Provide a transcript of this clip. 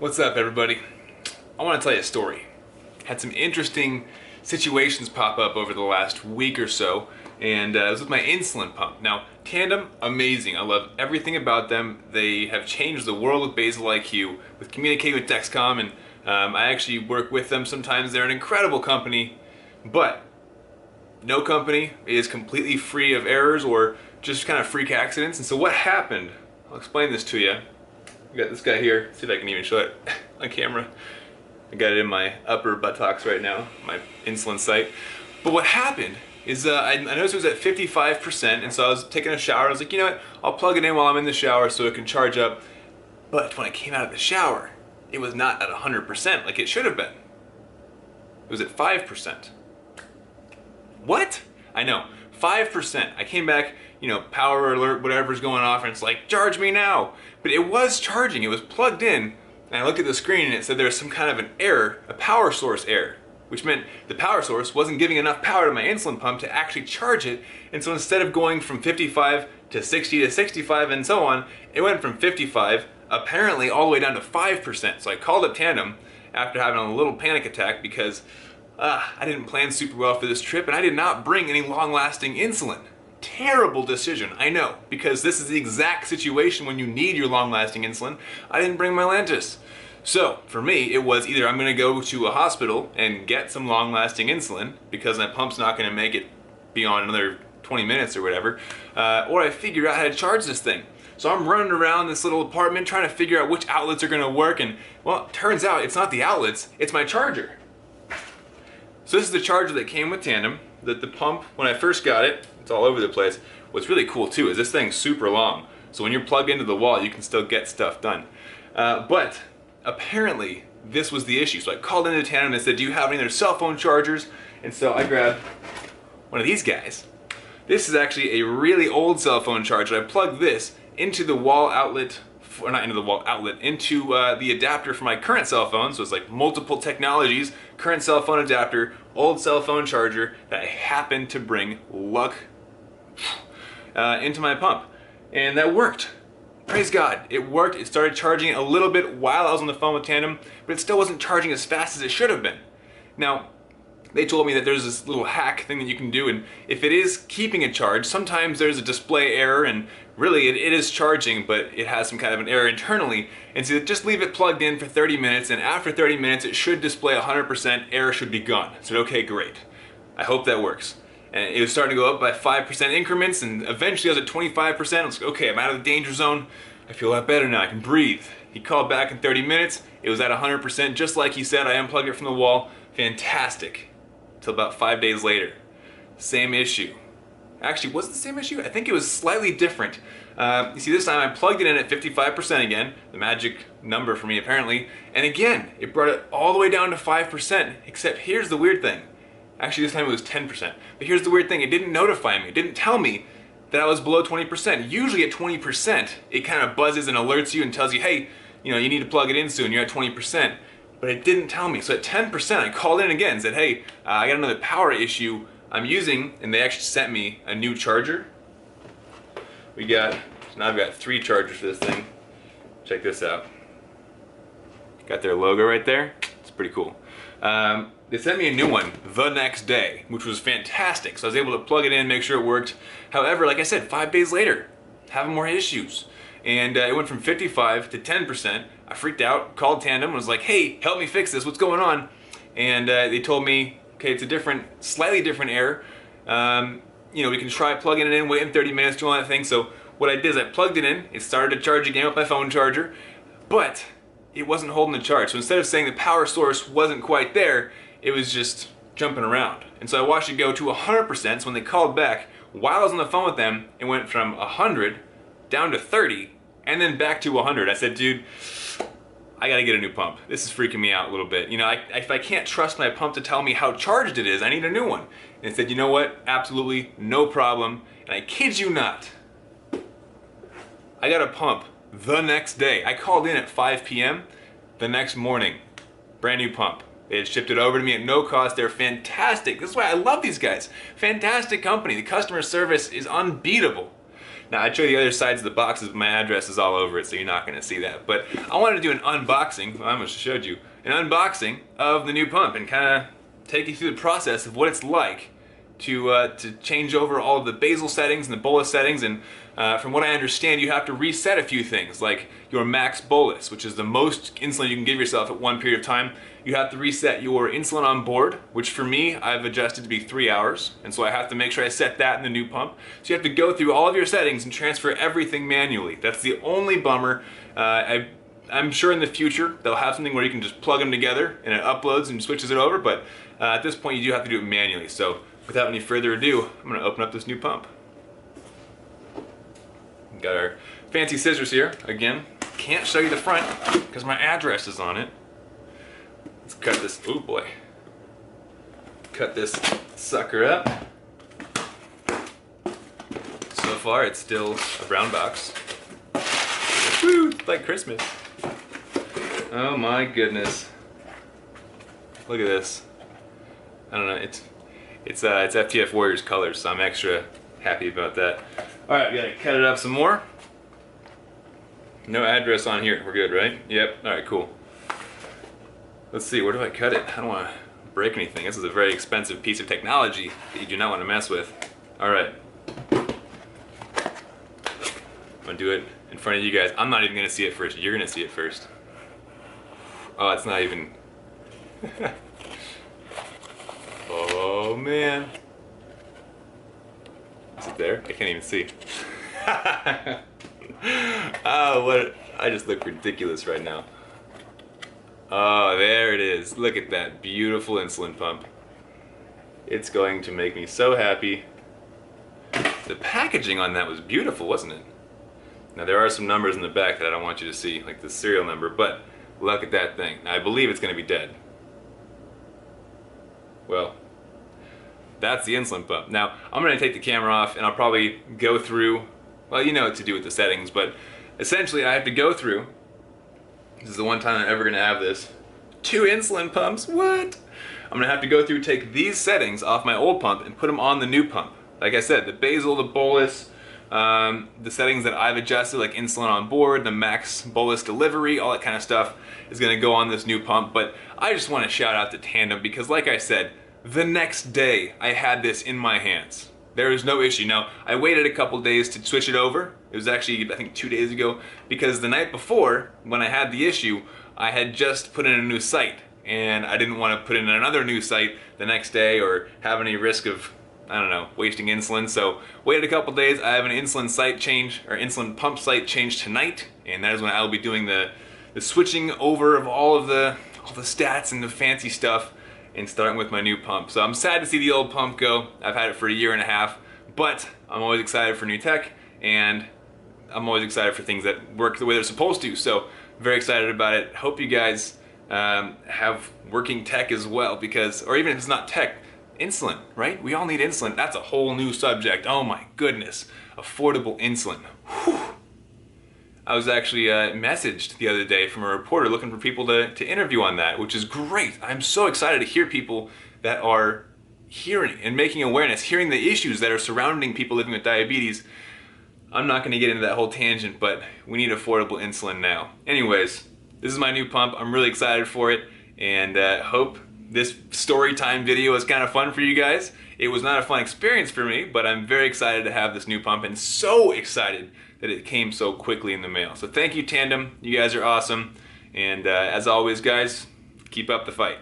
What's up, everybody? I want to tell you a story. Had some interesting situations pop up over the last week or so, and it was with my insulin pump. Now, Tandem, amazing. I love everything about them. They have changed the world with basal IQ, with communicating with Dexcom, and I actually work with them sometimes. They're an incredible company, but no company is completely free of errors or just kind of freak accidents. And so what happened, I'll explain this to you. I got this guy here, see if I can even show it on camera. I got it in my upper buttocks right now, my insulin site. But what happened is I noticed it was at 55%, and so I was taking a shower. I was like, you know what, I'll plug it in while I'm in the shower so it can charge up. But when I came out of the shower, it was not at 100% like it should have been. It was at 5%. What? I know, 5%. I came back, you know, power alert, whatever's going off, and it's like, charge me now. But it was charging, it was plugged in, and I looked at the screen and it said there was some kind of an error, a power source error, which meant the power source wasn't giving enough power to my insulin pump to actually charge it. And so instead of going from 55 to 60 to 65 and so on, it went from 55 apparently all the way down to 5%. So I called up Tandem after having a little panic attack because I didn't plan super well for this trip, and I did not bring any long-lasting insulin. Terrible decision, I know, because this is the exact situation when you need your long-lasting insulin. I didn't bring my Lantus. So, for me, it was either I'm going to go to a hospital and get some long-lasting insulin, because my pump's not going to make it beyond another 20 minutes or whatever, or I figure out how to charge this thing. So I'm running around this little apartment trying to figure out which outlets are going to work, and, well, it turns out it's not the outlets, it's my charger. So this is the charger that came with Tandem. The pump, when I first got it, it's all over the place. What's really cool too is this thing's super long. So when you're plugged into the wall, you can still get stuff done. But apparently this was the issue. So I called into Tandem and they said, do you have any of their cell phone chargers? And so I grabbed one of these guys. This is actually a really old cell phone charger. I plugged this into the wall outlet, or not into the wall outlet, into the adapter for my current cell phone. So it's like multiple technologies, current cell phone adapter, old cell phone charger that I happened to bring, luck, into my pump. And that worked. Praise God, it worked. It started charging it a little bit while I was on the phone with Tandem, but it still wasn't charging as fast as it should have been. Now, they told me that there's this little hack thing that you can do, and if it is keeping it charged, sometimes there's a display error, and really it is charging, but it has some kind of an error internally. And so just leave it plugged in for 30 minutes, and after 30 minutes it should display 100%, error should be gone. I said, okay, great. I hope that works. And it was starting to go up by 5% increments, and eventually I was at 25%. I was like, okay, I'm out of the danger zone. I feel a lot better now, I can breathe. He called back in 30 minutes, it was at 100%, just like he said. I unplugged it from the wall, fantastic. Till about 5 days later, same issue. Actually, was it the same issue? I think it was slightly different. You see, this time I plugged it in at 55% again, the magic number for me apparently, and again, it brought it all the way down to 5%, except here's the weird thing. Actually, this time it was 10%. But here's the weird thing, it didn't notify me, it didn't tell me that I was below 20%. Usually at 20%, it kind of buzzes and alerts you and tells you, hey, you know, you need to plug it in soon, you're at 20%. But it didn't tell me. So at 10%, I called in again and said, hey, I got another power issue I'm using, and they actually sent me a new charger. So now I've got 3 chargers for this thing. Check this out. Got their logo right there. It's pretty cool. They sent me a new one the next day, which was fantastic. So I was able to plug it in, make sure it worked. However, like I said, 5 days later, having more issues. And it went from 55 to 10%. I freaked out, called Tandem, was like, hey, help me fix this, what's going on? And they told me, okay, it's a slightly different error. You know, we can try plugging it in, waiting 30 minutes, doing all that thing. So what I did is I plugged it in, it started to charge again with my phone charger, but it wasn't holding the charge. So instead of saying the power source wasn't quite there, it was just jumping around. And so I watched it go to 100%, so when they called back, while I was on the phone with them, it went from 100 down to 30, and then back to 100. I said, dude, I gotta get a new pump. This is freaking me out a little bit. You know, if I can't trust my pump to tell me how charged it is, I need a new one. And they said, you know what? Absolutely no problem. And I kid you not, I got a pump the next day. I called in at 5 p.m. the next morning. Brand new pump. They had shipped it over to me at no cost. They're fantastic. This is why I love these guys. Fantastic company. The customer service is unbeatable. Now I'd show you the other sides of the boxes, but my address is all over it, so you're not gonna see that. But I wanted to do an unboxing, well, I almost showed you, an unboxing of the new pump and kind of take you through the process of what it's like to change over all of the basal settings and the bolus settings. And from what I understand, you have to reset a few things, like your max bolus, which is the most insulin you can give yourself at one period of time. You have to reset your insulin on board, which for me, I've adjusted to be 3 hours, and so I have to make sure I set that in the new pump. So you have to go through all of your settings and transfer everything manually. That's the only bummer. I'm sure in the future they'll have something where you can just plug them together and it uploads and switches it over, but at this point you do have to do it manually. So without any further ado, I'm going to open up this new pump. Got our fancy scissors here. Again, can't show you the front because my address is on it. Let's cut this, oh boy. Cut this sucker up. So far it's still a brown box. Woo, it's like Christmas. Oh my goodness. Look at this. I don't know, it's FTF Warriors colors, so I'm extra happy about that. Alright, we gotta cut it up some more. No address on here, we're good, right? Yep, alright, cool. Let's see, where do I cut it? I don't want to break anything. This is a very expensive piece of technology that you do not want to mess with. Alright. I'm gonna do it in front of you guys. I'm not even gonna see it first, you're gonna see it first. Oh, it's not even... Oh man. Is it there? I can't even see. Oh, what? I just look ridiculous right now. Oh, there it is. Look at that beautiful insulin pump. It's going to make me so happy. The packaging on that was beautiful, wasn't it? Now there are some numbers in the back that I don't want you to see, like the serial number, but look at that thing. Now, I believe it's going to be dead. Well, that's the insulin pump. Now, I'm going to take the camera off and I'll probably go through, well, you know what to do with the settings, but essentially I have to go through, this is the one time I'm ever going to have this, 2 insulin pumps, what? I'm going to have to go through, take these settings off my old pump and put them on the new pump. Like I said, the basal, the bolus, the settings that I've adjusted, like insulin on board, the max bolus delivery, all that kind of stuff is going to go on this new pump. But I just want to shout out to Tandem because, like I said, the next day I had this in my hands. There is no issue. Now, I waited a couple days to switch it over. It was actually, I think, 2 days ago, because the night before, when I had the issue, I had just put in a new site, and I didn't want to put in another new site the next day or have any risk of, I don't know, wasting insulin. So waited a couple days. I have an insulin site change, or insulin pump site change tonight, and that is when I will be doing the switching over of all the stats and the fancy stuff, and starting with my new pump. So I'm sad to see the old pump go. I've had it for 1.5 years, but I'm always excited for new tech, and I'm always excited for things that work the way they're supposed to. So very excited about it. Hope you guys have working tech as well, because, or even if it's not tech, insulin, right? We all need insulin. That's a whole new subject. Oh my goodness. Affordable insulin. Whew. I was actually messaged the other day from a reporter looking for people to interview on that, which is great. I'm so excited to hear people that are hearing and making awareness, hearing the issues that are surrounding people living with diabetes. I'm not going to get into that whole tangent, but we need affordable insulin now. Anyways, this is my new pump. I'm really excited for it, and hope this story time video was kind of fun for you guys. It was not a fun experience for me, but I'm very excited to have this new pump, and so excited that it came so quickly in the mail. So thank you, Tandem. You guys are awesome. And as always, guys, keep up the fight.